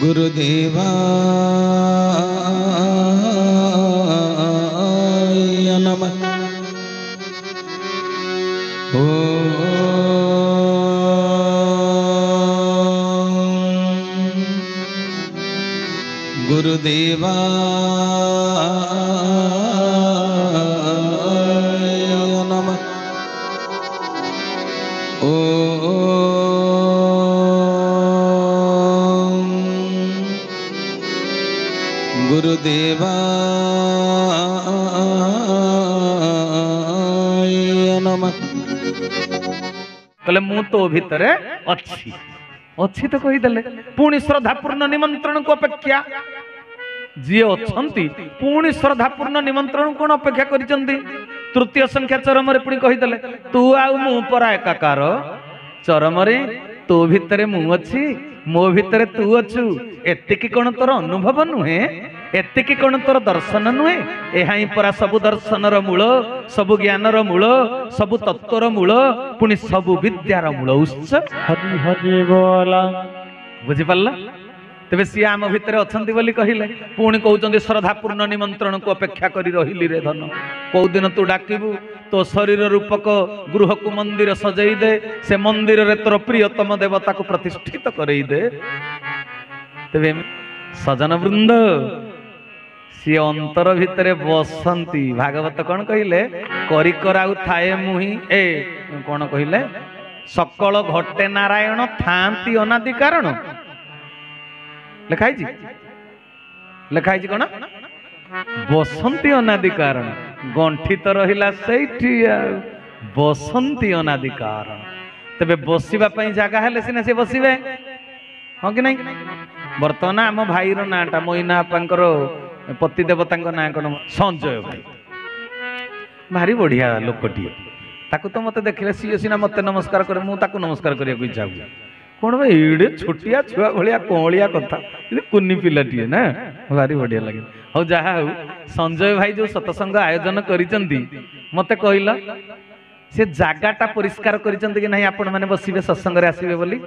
गुरुदेवा नमः। गुरुदेवा नमः। गुरुदेवा नमः। कहले मु तो भितरे अच्छी अच्छी तो कहीदेले पुणी श्रद्धापूर्ण निमंत्रण को अपेक्षा जी अच्छी पुणी श्रद्धापूर्ण निमंत्रण कौन अपेक्षा करिसंती। तृतीय संख्या चरम रे पुणी कहीदेले तू आउ मु परा एकाकार चरम रे तो भितरे मु अच्छी मो भितरे तू अच्छु एतिकी कौन तोर अनुभव नुहे एतिकी कौन तोर दर्शन नुहे ଏହା ହିଁ ପରା ସବୁ ଦର୍ଶନର ମୂଳ ସବୁ ଜ୍ଞାନର ମୂଳ ସବୁ ତତ୍ତ୍ୱର ମୂଳ ପୁଣି ସବୁ ବିଦ୍ୟାର ମୂଳ ଉତ୍ସ ହରି ହରି ବୋଲ। ବୁଝି ପାରିଲ ତେବେ ସିଏ ଆମ ଭିତରେ ଅଛନ୍ତି ବୋଲି କହିଲେ ପୁଣି କହୁଛନ୍ତି ଶ୍ରଦ୍ଧାପୂର୍ଣ୍ଣ ନିମନ୍ତ୍ରଣକୁ ଅପେକ୍ଷା କରି ରହିଲି ରେ ଧନ କୋଉ ଦିନ ତୁ ଡାକିବୁ तो शरीर रूपक गृह को मंदिर सजई दे से मंदिर रे तोर प्रियतम देवता को प्रतिष्ठित करई दे तेबे सजन वृंद सी अंतर भितर बसंती भागवत कौन कहले करी कराउ थाए मुही ए कौन कहले सकल घटे नारायण थांती अनादि कारण लिखाई लिखाई कौन बसंती अनादि कारण गंठी तो रहिला सेठी बसंती अनादि कारण तेबे बसिबा पई जागा हेले सिना से बसिबे हां कि नहीं। वर्तमान आम भाईर नाटा मोइना आपंकर पति देवता ना कौन संजय भाई भारी बढ़िया लोकटी ताकू तो मत देखिले सी सीना मत नमस्कार करे मु ताकू नमस्कार करिया को इच्छा हुए कौन भाई एडे छोटिया छुआ भलिया कोहलिया कथा कुन्नी पिलाटीए ना भारी बढ़िया लगे। हो जहा हो संजय भाई जो सत्संग आयोजन करिसंती मते कहला से जागाटा परिष्कार करिसंती कि नहीं आपण माने बसिबे सत्संग रे आसीबे बोली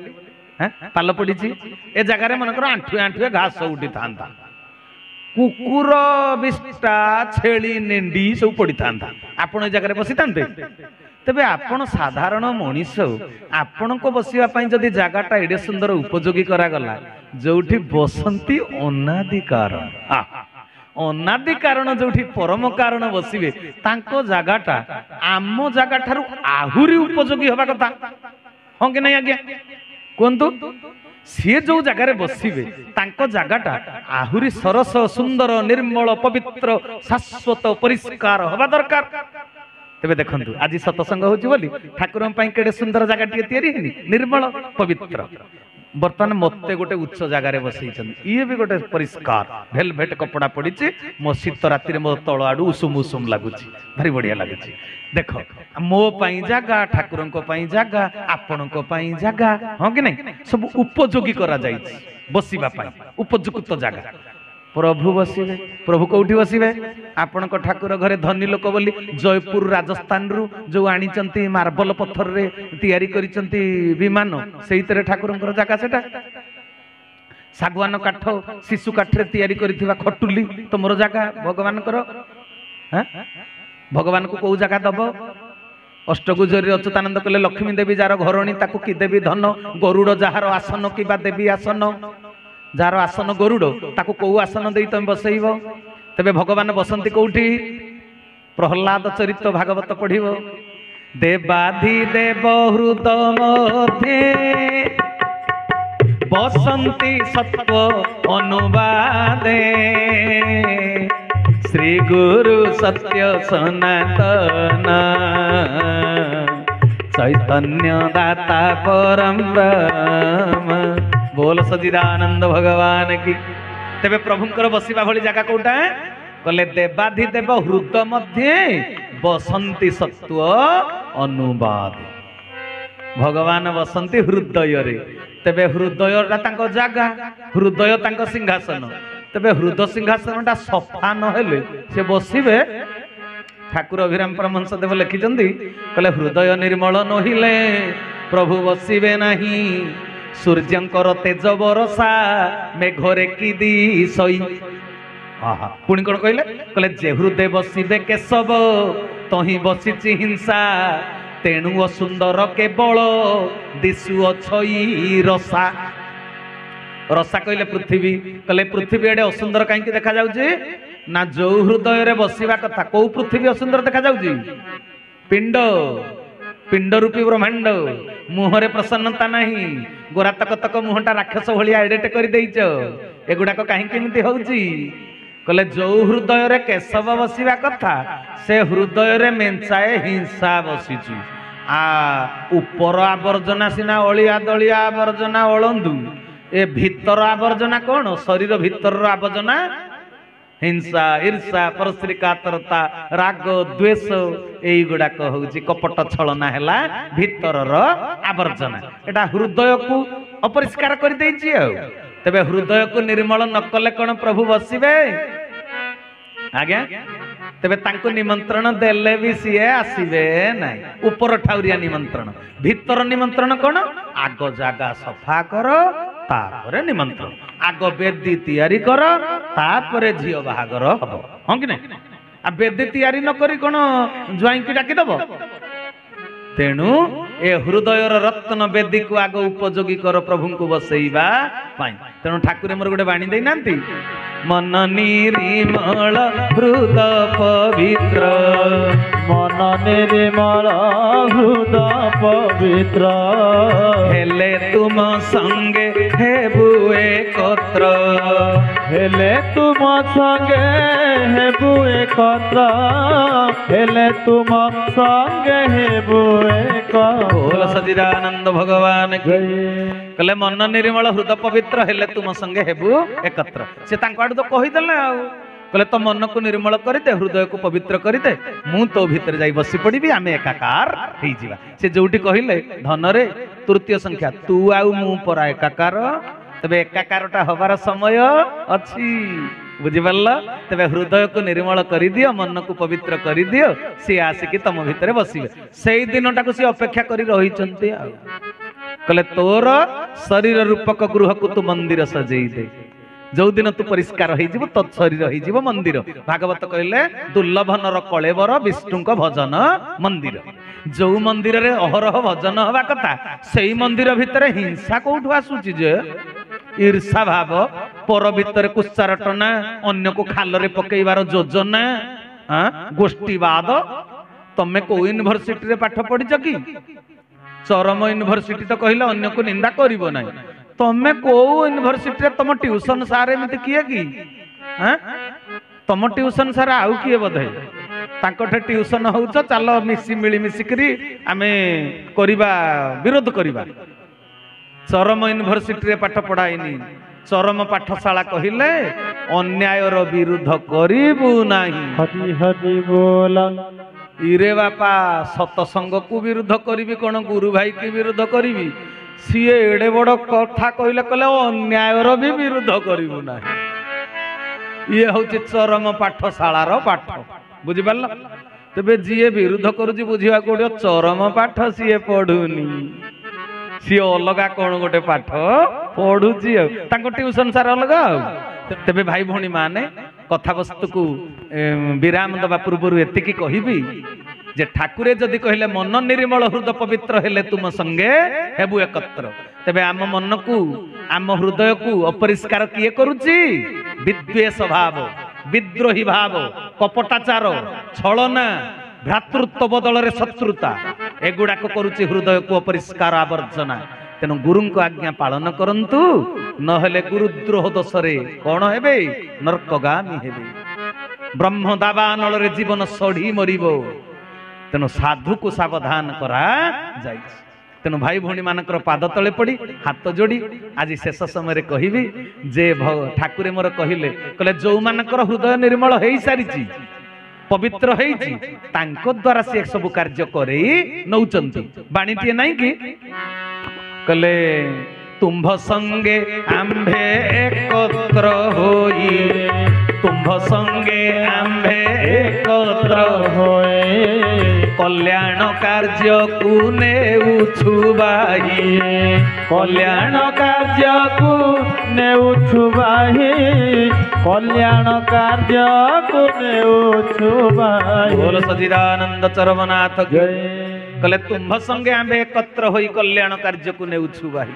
हैं पाल पड़ीची ए जगह रे मनकर आंठुए आंठुए घास उठी थांता कुकुर बिष्टा छेली नेंडी सब पड़ी थांता आपण ए जगह रे बसी थांते तेबे आपण साधारण मनीष आपण को बसिबा पई जदी जागाटा एडे सुंदर उपयोगी करा गला जोठी बसंती अनादि कारण अनादि कारण जोठी परम कारण बसिबे तांको जागाटा आम जागा ठारू आहुरी उपयोगी होबा कथा हां कि नहीं आज्ञा कोंतु सी जो जगार बसिबे तांको जागाटा आहुरी सरस सुंदर निर्मल पवित्र शाश्वत परिष्कार होबा दरकार। तेबे देखंतु आज सत्संग होची बोली ठाकुर पई केडे सुंदर जागा तैयारी हेनी निर्मल पवित्र बर्तमान मते गोटे उच्च जगार बसईछन ये भी गोटे परिष्कार भेलभेट कपड़ा पड़ी मो शीत राति मो तल आड़ू उषुम उषुम लगुच भारी बढ़िया लगुच देख मो पाई जगह ठाकुर जगह आपण जगह हाँ कि नहीं सब उपयोगी करा बसिबा उपयुक्त जगह प्रभु बसिबे प्रभु कौटी बसिबे आपण ठाकुर घरे धनी लोक बोली जयपुर राजस्थान रु जो आनी मार्बल पत्थर रे तैयारी करिसंती विमान सेहितरे ठाकुर जगह सेटा सागवान काठ शिशु काठ रे तैयारी करिथिबा खटुली तमरो जगह भगवान कर भगवान को कौ जगह दब अष्टगुजरी अच्युतानंद कहले लक्ष्मी देवी जार घरणी ताकू कि देवी धन गरुड़ जार आसन कि देवी आसन जार आसन गरुड़ ताकू कौ आसन दे तुम बसैब तेबे भगवान बसंती कौटी प्रहलाद चरित्र भागवत पढ़िब देवाधि देव हृद मध्ये बसंती सत्व अनुवादे श्री गुरु सत्य सनातन चैतन्य दाता परम ब्रह्म बोल सच्चिदानंद भगवान की। तेबे प्रभुंकर बसिबा भली जगह कोटा कहले देवाधिदेव हृद मध्ये बसंती सत्व अनुवाद भगवान बसंती हृदय रे तेबे हृदय जगह हृदय सिंहासन तेबे हृदय सिंहासन सफा न हेले से बसिबे ଠାକୁର ଅଭିରାମ ପରମହଂସ ଦେବ ଲେଖିଛନ୍ତି, କହିଲେ ହୃଦୟ ନିର୍ମଳ ନହିଲେ ପ୍ରଭୁ ବସିବେ ନାହିଁ, ସୂର୍ଯ୍ୟଙ୍କର ତେଜ ବରସା ମେଘରେ କି ଦିଶଇ। ପୁଣି କଣ କହିଲେ, କହିଲେ ଯେ ହୃଦୟ ବସିବେ କେଶବ ତହିଁ ବସିଛି ହିଂସା, ତେଣୁ ଅସୁନ୍ଦର କେବଳ ଦିଶୁଅଛଇ ରସା। ରସା କହିଲେ ପୃଥିବୀ, କହିଲେ ପୃଥିବୀ ଏଡେ ଅସୁନ୍ଦର କାହିଁକି ଦେଖାଯାଉଛି ନା ଯୋଉ ହୃଦୟରେ ବସିବା କଥା। କୋଉ ପୃଥିବୀ ଅସୁନ୍ଦର ଦେଖାଯାଉଛି? ପିଣ୍ଡ, ପିଣ୍ଡ ରୂପୀ ବ୍ରହ୍ମାଣ୍ଡ। ମୁହଁରେ ପ୍ରସନ୍ନତା ନାହିଁ, ଗୋରା ତକ ତକ ମୁହଁଟା ରାକ୍ଷସ ଭଳିଆ ଏଡେଟେ କରିଦେଇଛ। ଏଗୁଡାକ କାହିଁକି ଏମିତି ହଉଛି? କହିଲେ ଯୋଉ ହୃଦୟରେ କେଶବ ବସିବା କଥା ସେ ହୃଦୟରେ ମେଞ୍ଚାଏ ହିଂସା ବସିଛି। ଉପର ଆବର୍ଜନା ସିନା ଅଳିଆ ଦଳିଆ ଆବର୍ଜନା ଅଳନ୍ଦୁ, ଏ ଭିତର ଆବର୍ଜନା କଣ? ଶରୀର ଭିତରର ଆବର୍ଜନା ହିଂସା, ଈର୍ଷା, ପରଶ୍ରୀ କାତରତା, ରାଗ, ଦ୍ୱେଷ, ଏଇଗୁଡାକ ହଉଛି କପଟ ଛଳନା ହେଲା ଭିତରର ଆବର୍ଜନା। ଏଟା ହୃଦୟକୁ ଅପରିଷ୍କାର କରିଦେଇଛି। ଆଉ ତେବେ ହୃଦୟକୁ ନିର୍ମଳ ନ କଲେ କଣ ପ୍ରଭୁ ବସିବେ? ଆଜ୍ଞା, ତେବେ ତାଙ୍କୁ ନିମନ୍ତ୍ରଣ ଦେଲେ ବି ସିଏ ଆସିବେ ନାହିଁ। ଉପର ଠାଉରିଆ ନିମନ୍ତ୍ରଣ, ଭିତର ନିମନ୍ତ୍ରଣ କଣ? ଆଗ ଜାଗା ସଫା କର, ତାପରେ ନିମନ୍ତ୍ରଣ। ଆଗ ବେଦୀ ତିଆରି କର, ତାପରେ ଝିଅ ବାହାଘର ହବ। ହଁ କି ନାଇଁ? ଆଉ ବେଦୀ ତିଆରି ନ କରି କଣ ଜ୍ୱାଇଁକି ଡାକିଦବ? ତେଣୁ ଏ ହୃଦୟର ରତ୍ନ ବେଦୀକୁ ଆଗ ଉପଯୋଗୀ କର ପ୍ରଭୁଙ୍କୁ ବସେଇବା ପାଇଁ। ତେଣୁ ଠାକୁର ମୋର ଗୋଟେ ବାଣୀ ଦେଇନାହାନ୍ତି, ମନ ନିର୍ମଳ ହୃଦ ପବିତ୍ର, ମନ ନିର୍ମଳ ହୃଦ ପବିତ୍ର, ହେଲେ ତୁମ ସଙ୍ଗେ ହେବୁ ଏକତ୍ର, ହେଲେ ତୁମ ସଙ୍ଗେ ହେବୁ ଏକତ୍ର, ହେଲେ ତୁମ ସଙ୍ଗେ ହେବୁ ଏକତ୍ର। ବୋଲ ସଚ୍ଚିଦାନନ୍ଦ ଭଗବାନ କି। କହିଲେ ମନ ନିର୍ମଳ ହୃଦ ପବିତ୍ର, ହେଲେ ତୁମ ସଙ୍ଗେ ହେବୁ ଏକତ୍ର। ସେ ତାଙ୍କ ଆଡୁ ତ କହିଦେଲେ ଆଉ। କହିଲେ ତ ମନକୁ ନିର୍ମଳ କରିଦେ, ହୃଦୟକୁ ପବିତ୍ର କରିଦେ, ମୁଁ ତୋ ଭିତରେ ଯାଇ ବସି ପଡିବି, ଆମେ ଏକାକାର ହେଇଯିବା। ସେ ଯୋଉଠି କହିଲେ ଧନରେ ତୃତୀୟ ସଂଖ୍ୟା, ତୁ ଆଉ ମୁଁ ପରା ଏକାକାର। ତେବେ ଏକାକାରଟା ହବାର ସମୟ ଅଛି, ବୁଝିପାରିଲ? ତେବେ ହୃଦୟକୁ ନିର୍ମଳ କରିଦିଅ, ମନକୁ ପବିତ୍ର କରିଦିଅ, ସିଏ ଆସିକି ତମ ଭିତରେ ବସିବେ। ସେଇ ଦିନଟାକୁ ସିଏ ଅପେକ୍ଷା କରି ରହିଛନ୍ତି। ଆଉ କହିଲେ ତୋର ଶରୀର ରୂପକ ଗୃହକୁ ତୁ ମନ୍ଦିର ସଜେଇ ଦେ। ଯୋଉଦିନ ତୁ ପରିଷ୍କାର ହେଇଯିବ ତୋ ଶରୀର ହେଇଯିବ ମନ୍ଦିର। ଭାଗବତ କହିଲେ ଦୁର୍ଲଭନର କଳେବର ବିଷ୍ଣୁଙ୍କ ଭଜନ ମନ୍ଦିର। ଯୋଉ ମନ୍ଦିରରେ ଅହରହ ଭଜନ ହବା କଥା, ସେଇ ମନ୍ଦିର ଭିତରେ ହିଂସା କୋଉଠୁ ଆସୁଛି? ଯେ ଈର୍ଷା ଭାବ, ପର ଭିତରେ କୁଚାରଟନା, ଅନ୍ୟକୁ ଖାଲରେ ପକେଇବାର ଯୋଜନା, ଗୋଷ୍ଠୀବାଦ। ତମେ କୋଉ ୟୁନିଭର୍ସିଟିରେ ପାଠ ପଢିଛ କି? ଚରମ ୟୁନିଭର୍ସିଟି ତ କହିଲେ ଅନ୍ୟକୁ ନିନ୍ଦା କରିବ ନାହିଁ। ତମେ କୋଉ ୟୁନିଭର୍ସିଟିରେ? ତମ ଟ୍ୟୁସନ ସାର୍ ଏମିତି କିଏ କି? ତମ ଟ୍ୟୁସନ ସାର୍ ଆଉ କିଏ ବୋଧେ? ତାଙ୍କଠେ ଟ୍ୟୁସନ ହଉଛ, ଚାଲ ମିଳିମିଶିକିରି ଆମେ କରିବା, ବିରୋଧ କରିବା। ଚରମ ୟୁନିଭର୍ସିଟିରେ ପାଠ ପଢାଇନି। ଚରମ ପାଠଶାଳା କହିଲେ ଅନ୍ୟାୟର ବିରୁଦ୍ଧ କରିବୁ ନାହିଁ। ହରି ହରି ବୋଲ। ଇରେ ବାପା, ସତସଙ୍ଗକୁ ବିରୁଦ୍ଧ କରିବି କଣ, ଗୁରୁ ଭାଇ କି ବିରୁଦ୍ଧ କରିବି? ସିଏ ଏଡେ ବଡ କଥା କହିଲେ, କହିଲେ ଅନ୍ୟାୟର ବି ବିରୁଦ୍ଧ କରିବୁ ନାହିଁ। ଇଏ ହଉଛି ଚରମ ପାଠଶାଳାର ପାଠ, ବୁଝିପାରିଲ? ତେବେ ଯିଏ ବିରୁଦ୍ଧ କରୁଛି ବୁଝିବାକୁ ପଡିବ, ଚରମ ପାଠ ସିଏ ପଢୁନି, ସିଏ ଅଲଗା କଣ ଗୋଟେ ପାଠ ପଢୁଛି। ଆଉ ତାଙ୍କ ଟ୍ୟୁସନ ସାର୍ ଅଲଗା। ଆଉ ତେବେ ଭାଇ ଭଉଣୀ ମାନେ, କଥାବସ୍ତୁକୁ ବିରାମ ଦେବା ପୂର୍ବରୁ ଏତିକି କହିବି ଯେ ଠାକୁରେ ଯଦି କହିଲେ ମନ ନିର୍ମଳ ହୃଦ ପବିତ୍ର, ହେଲେ ତୁମ ସଙ୍ଗେ ହେବୁ ଏକତ୍ର, ତେବେ ଆମ ମନକୁ, ଆମ ହୃଦୟକୁ ଅପରିଷ୍କାର କିଏ କରୁଛି? ବିଦ୍ୱେଷ ଭାବ, ବିଦ୍ରୋହୀ ଭାବ, କପଟାଚାର, ଛଳନା, ଭ୍ରାତୃତ୍ୱ ବଦଳରେ ଶତ୍ରୁତା, ଏଗୁଡାକ କରୁଛି ହୃଦୟକୁ ଅପରିଷ୍କାର ଆବର୍ଜନା। ତେଣୁ ଗୁରୁଙ୍କ ଆଜ୍ଞା ପାଳନ କରନ୍ତୁ, ନହେଲେ ଗୁରୁଦ୍ରୋହ ଦୋଷରେ କଣ ହେବେ? ନର୍କଗାମୀ ହେବେ। ବ୍ରହ୍ମ ଦାବାନଳରେ ଜୀବନ ସଢି ମରିବ। ତେଣୁ ସାଧୁକୁ ସାବଧାନ କରାଯାଇଛି। ତେଣୁ ଭାଇ ଭଉଣୀ ମାନଙ୍କର ପାଦ ତଳେ ପଡି ହାତ ଯୋଡି ଆଜି ଶେଷ ସମୟରେ କହିବି ଯେ ଠାକୁରେ ମୋର କହିଲେ, ଯୋଉମାନଙ୍କର ହୃଦୟ ନିର୍ମଳ ହେଇସାରିଛି, ପବିତ୍ର ହେଇଛି, ତାଙ୍କ ଦ୍ୱାରା ସେ ସବୁ କାର୍ଯ୍ୟ କରେଇ ନଉଛନ୍ତି। ବାଣୀଟିଏ ନାଇଁ କି? କହିଲେ ତୁମ୍ଭ ସଙ୍ଗେ ଆମ୍ଭେ ଏକତ୍ର ହୋଇ, ତୁମ୍ଭ ସଙ୍ଗେ ଆମ୍ଭେ ଏକତ୍ର ହୋଇ, कल्याण कार्य को नेउछु बाही कल्याण कार्य को नेउछु बाही कल्याण कार्य को नेउछु बाही। बोल सच्चिदानंद चरमनाथ जय। कहले तुम्भ संगे आमे एकत्र होई कल्याण कार्य को नेउछु बाही।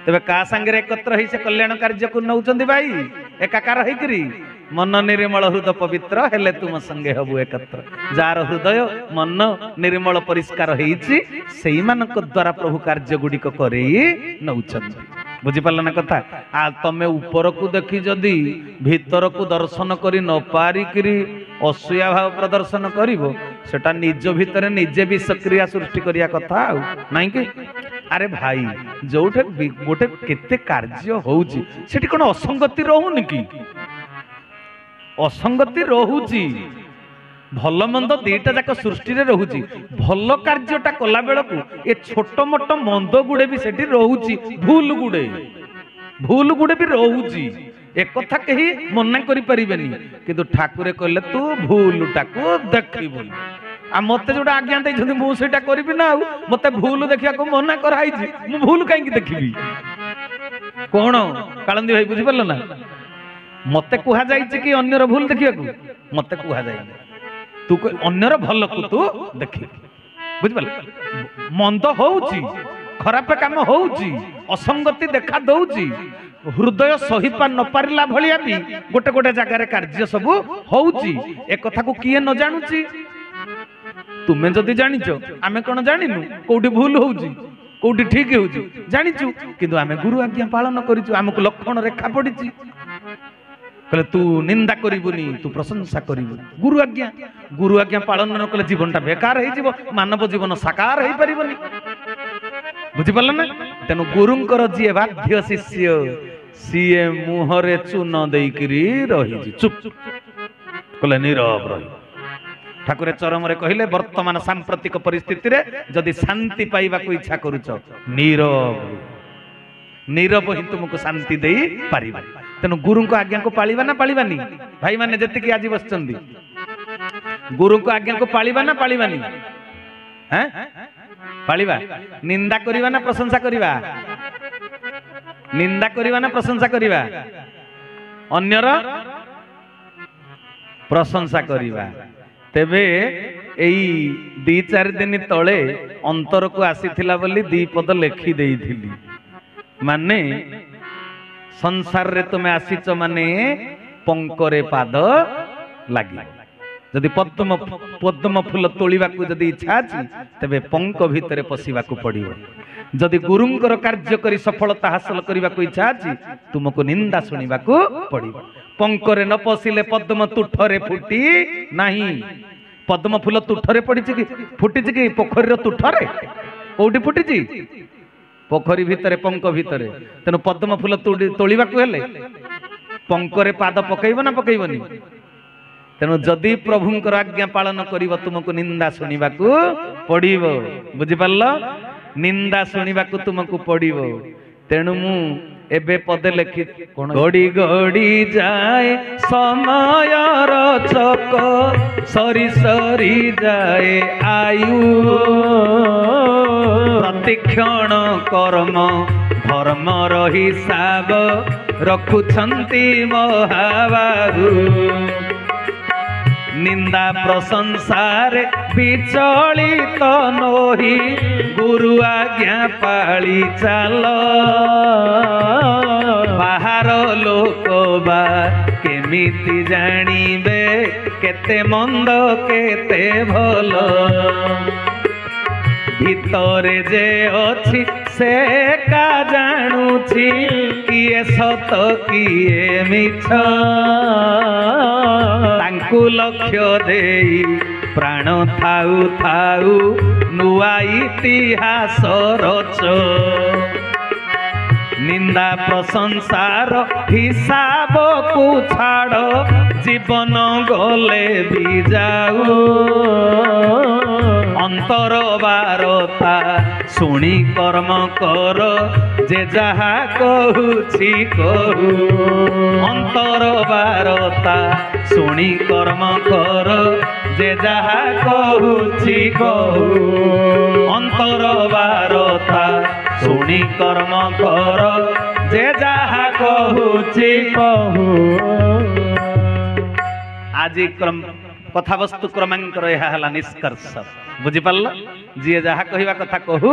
तेबे का संगे एकत्र होई से कल्याण कार्य को नौचंदी भाई एकाकार होइकरी मन निर्मल हृदय पवित्र हेले तुम संगे हबु एकत्र जार हृदय मन निर्मल परिष्कार होईची सेई मानक द्वारा प्रभु कार्य गुडिक करेई नौचंदी। बुझी पारल ना कथा। आ तमे ऊपर को देखी जदी भीतर को दर्शन करी न पारी करी असूया भाव प्रदर्शन करिवो सेटा निज भीतर निजे भी सक्रिया सृष्टि करिया कथा आ नाही कि अरे भाई जोठे गोटे केते कार्य होउची सेठी कोन असंगति रहउनी कि असंगति रहुची भल मंद दीटा जाक सृष्टि रे रहुची भल कार्यटा कला बेलकू ए छोट मोट मंद गुड़े भी सेठी रहुची भूल गुड़े भी रहुची एक कथा कही मना करि परिबेनी किंतु ठाकुरे कहले तू भूल टाकू देखिबू आ मते जोटा आज्ञा दैछन्ती मु सेटा करिबि ना मते भूल देखिया को मना कराइछि मु भूल काहे कि देखिबि कोन कालंदी भाई बुझि परल ना मते कुहा जाइछि कि अन्यर भूल देखिया को मते कुहा जाय तू अन्यर भल को तू देखि बुझि परल मंद होउछि खराब काम होउछि असंगति देखा दउछि हृदय सहिपा न पारिला भलिया भी गोटे गोटे जगह रे कार्य सब होउछि ए कथा को किए न जानुछि तुमे जदि जानिଛ आमे कोन जानिनु कोठी भूल होउछि कोठी ठीक होउछि जानिछु किंतु आमे गुरु आज्ञा पालन करिछु हमको लक्षण रेखा पडिछि कहले तू निंदा करिबुनी तू प्रशंसा करिबु गुरु आज्ञा पालन न कले जीवनटा बेकार होई जीव मानव जीवन साकार होई परिबनी बुझि परल ना तेनु गुरुंकर जी बाध्य शिष्य सीए मुहरे चून देइकरी रही चुप कहले नीरव रही ठाकुर चरम रे कहले वर्तमान सांप्रतिक परिस्थिति रे जदि शांति पाइबा को इच्छा करूछ नीरव ही तुमको शांति दे पारिबा तेनु गुरु को आज्ञा को पालिबा ना पालिबानी भाई माने जति कि आज बसचंदी गुरु को आज्ञा को पालिबा ना पालिबानी हैं पालिबा निंदा करिबा ना प्रशंसा करिबा निंदा करिबा ना प्रशंसा करिबा अन्यर प्रशंसा करिबा तेबे एई 2-4 दिन तले अंतर को आसीथिला बोली 2 पद लेखि देइथिली माने संसार रे तुमे आसीच माने पंकरे पाद लागि जदि पद्म फूल तोलिबा को जदि इच्छा अछि तबे पंक भितरे पसिबा को पड़िबो जदि गुरुंकर कार्य करी सफलता हासिल करिबा को इच्छा अछि तुमको निंदा सुनिबा को पड़िबो पंकरे न पसिले पद्म तुठरे फुटी नाही पद्म फूल तुठरे पड़िछि कि फुटिछि कि पोखरी रो तुठरे कोठी फुटिछि पोखरी भितरे पंक भितरे तेनु पद्म फूल तोलिबा को हेले पंकरे पाद पकैबो ना पकैबोनी तेनु जदि प्रभुंकर आज्ञा पालन करिबो तुमको निंदा सुनिबा को पड़िबो बुझि परलो निंदा सुनिबा को तुमको पड़िबो तेनु मु एबे पदे लेखि कोन गड़ी गड़ी जाए समयर चक सरी सरी जाए आयु प्रतिक्षण कर्म धर्म हिसाब रखुछंती महाबाहु निंदा प्रशंसार विचलित नोही गुरु आज्ञा पाली चाल बाहर लोक बा केमिति जानिबे केते मंद केते भलो भितरे जे अछि से का जानुछि किए सत किए मिछ तांकु लक्ष्य देई प्राण थाउ थाउ नुआ इतिहास रच निंदा प्रशंसार हिसाब को छाड़ जीवन गले भी जाऊ अंतर बारता सुनी कर्म कर जे जहा कहूछि कहू अंतर बारता सुनी कर्म कर जे ଯେ ଯାହା କହୁଛି କହୁ ଅନ୍ତର ବାରତା ଶୁଣି କର୍ମ କର ଯେ ଯାହା କହୁଛି କହୁ ଆଜି କଥାବସ୍ତୁ କ୍ରମାଙ୍କର ଏହା ହେଲା ନିଷ୍କର୍ଷ ବୁଝିପାରିଲ ଯିଏ ଯାହା କହିବା କଥା କହୁ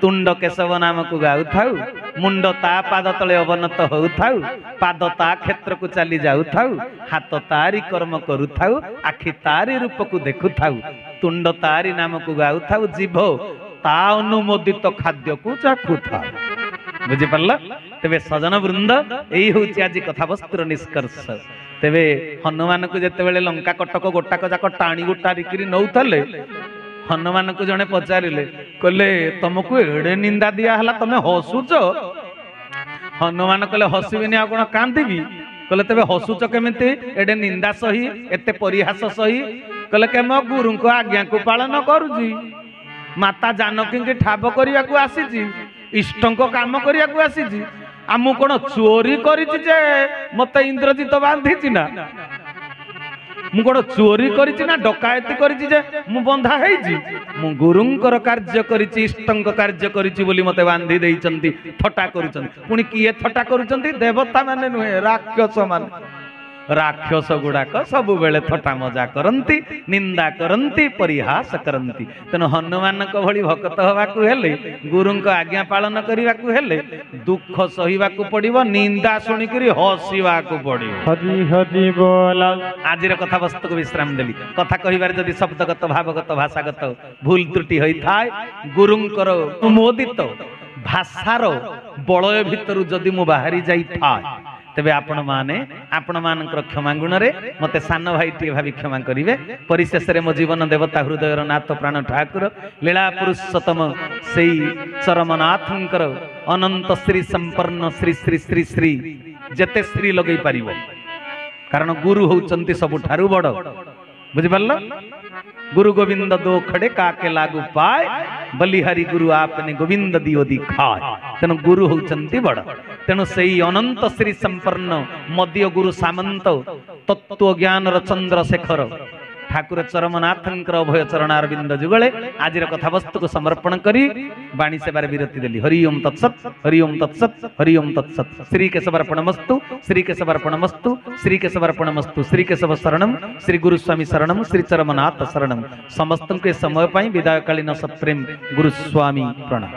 ତୁଣ୍ଡ କେଶବ ନାମକୁ ଗାଉଥାଉ ମୁଣ୍ଡ ତା ପାଦ ତଳେ ଅବନତ ହେଉଥାଉ ପାଦ ତା କ୍ଷେତ୍ରକୁ ଚାଲି ଯାଉଥାଉ ହାତ ତାରି କର୍ମ କରୁଥାଉ ଆଖି ତାରି ରୂପକୁ ଦେଖୁଥାଉ ତୁଣ୍ଡ ତାରି ନାମକୁ ଗାଉଥାଉ ଜିଭ ତା ଅନୁମୋଦିତ ଖାଦ୍ୟକୁ ଚାଖୁଥାଉ ବୁଝିପାରିଲ ତେବେ ସଜନ ବୃନ୍ଦ ଏଇ ହଉଛି ଆଜି କଥାବସ୍ତୁର ନିଷ୍କର୍ଷ ତେବେ ହନୁମାନଙ୍କୁ ଯେତେବେଳେ ଲଙ୍କା କଟକ ଗୋଟାକ ଯାକ ଟାଣି ଗୋଟାରିକିରି ନଉଥିଲେ ହନୁମାନଙ୍କୁ ଜଣେ ପଚାରିଲେ କହିଲେ ତମକୁ ଏଡେ ନିନ୍ଦା ଦିଆ ହେଲା ତମେ ହସୁଛ ହନୁମାନ କହିଲେ ହସିବିନି ଆଉ କଣ କାନ୍ଦିବି କହିଲେ ତେବେ ହସୁଛ କେମିତି ଏଡେ ନିନ୍ଦା ସହି ଏତେ ପରିହାସ ସହି କହିଲେ କେ ମୋ ଗୁରୁଙ୍କ ଆଜ୍ଞାକୁ ପାଳନ କରୁଛି ମାତା ଜାନକୀଙ୍କୁ ଠାବ କରିବାକୁ ଆସିଛି ଇଷ୍ଟଙ୍କ କାମ କରିବାକୁ ଆସିଛି ଆଉ ମୁଁ କଣ ଚୋରି କରିଛି ଯେ ମତେ ଇନ୍ଦ୍ରଜିତ ବାନ୍ଧିଛି ନା ମୁଁ କଣ ଚୋରି କରିଛି ନା ଡକାୟତି କରିଛି ଯେ ମୁଁ ବନ୍ଧା ହେଇଛି ମୁଁ ଗୁରୁଙ୍କର କାର୍ଯ୍ୟ କରିଛି ଇଷ୍ଟଙ୍କ କାର୍ଯ୍ୟ କରିଛି ବୋଲି ମତେ ବାନ୍ଧି ଦେଇଛନ୍ତି ଥଟ୍ଟା କରୁଛନ୍ତି ପୁଣି କିଏ ଥଟ୍ଟା କରୁଛନ୍ତି ଦେବତା ମାନେ ନୁହେଁ ରାକ୍ଷସ ମାନେ ରାକ୍ଷସ ଗୁଡାକ ସବୁବେଳେ ଥଟ୍ଟା ମଜା କରନ୍ତି ନିନ୍ଦା କରନ୍ତି ପରିହାସ କରନ୍ତି ତେଣୁ ହନୁମାନଙ୍କ ଭଳି ଭକ୍ତ ହେବାକୁ ହେଲେ ଗୁରୁଙ୍କ ଆଜ୍ଞା ପାଳନ କରିବାକୁ ହେଲେ ଦୁଃଖ ସହିବାକୁ ପଡିବ ନିନ୍ଦା ଶୁଣିକିରି ହସିବାକୁ ପଡିବ ହରି ହରି ବୋଲ ଆଜିର କଥାବସ୍ତୁକୁ ବିଶ୍ରାମ ଦେଲି କଥା କହିବାରେ ଯଦି ଶବ୍ଦଗତ ଭାବଗତ ଭାଷାଗତ ଭୁଲ ତ୍ରୁଟି ହୋଇଥାଏ ଗୁରୁଙ୍କର ଅନୁମୋଦିତ ଭାଷାର ବଳୟ ଭିତରୁ ଯଦି ମୁଁ ବାହାରି ଯାଇଥାଏ ତେବେ ଆପଣମାନଙ୍କର କ୍ଷମା ଗୁଣରେ ମତେ ସାନ ଭାଇଟିଏ ଭାବି କ୍ଷମା କରିବେ ପରିଶେଷରେ ମୋ ଜୀବନ ଦେବତା ହୃଦୟର ନାଥ ପ୍ରାଣ ଠାକୁର ଲୀଳା ପୁରୁଷୋତ୍ତମ ସେଇ ଚରମନାଥଙ୍କର ଅନନ୍ତ ଶ୍ରୀ ସମ୍ପନ୍ନ ଶ୍ରୀ ଶ୍ରୀ ଶ୍ରୀ ଶ୍ରୀ ଯେତେ ଶ୍ରୀ ଲଗେଇ ପାରିବ କାରଣ ଗୁରୁ ହଉଛନ୍ତି ସବୁଠାରୁ ବଡ ବୁଝିପାରିଲ गुरु गोविंद दो खड़े काके लागू पाए बलिहारी गुरु आपने गोविंद दियो दिखाए तेणु गुरु होचंती बड़ तेणु सेई अनंत श्री संपन्न मध्य गुरु सामंत तत्व ज्ञान चंद्रशेखर ठाकुर चरमनाथंकर अभय चरणारविंद जुगले आजिर कथावस्तु को समर्पण करी वाणी सेवार विरति देली हरि ओम तत्सत हरि ओम तत्सत हरि ओम तत्सत श्री केशवार्पणमस्तु श्री केशवार्पणमस्तु श्री केशवार्पणमस्तु श्री केशव शरणम श्री गुरुस्वामी शरणम श्री चरमनाथ शरणम समस्त के समय विदायकालीन सप्रेम गुरुस्वामी प्रणाम।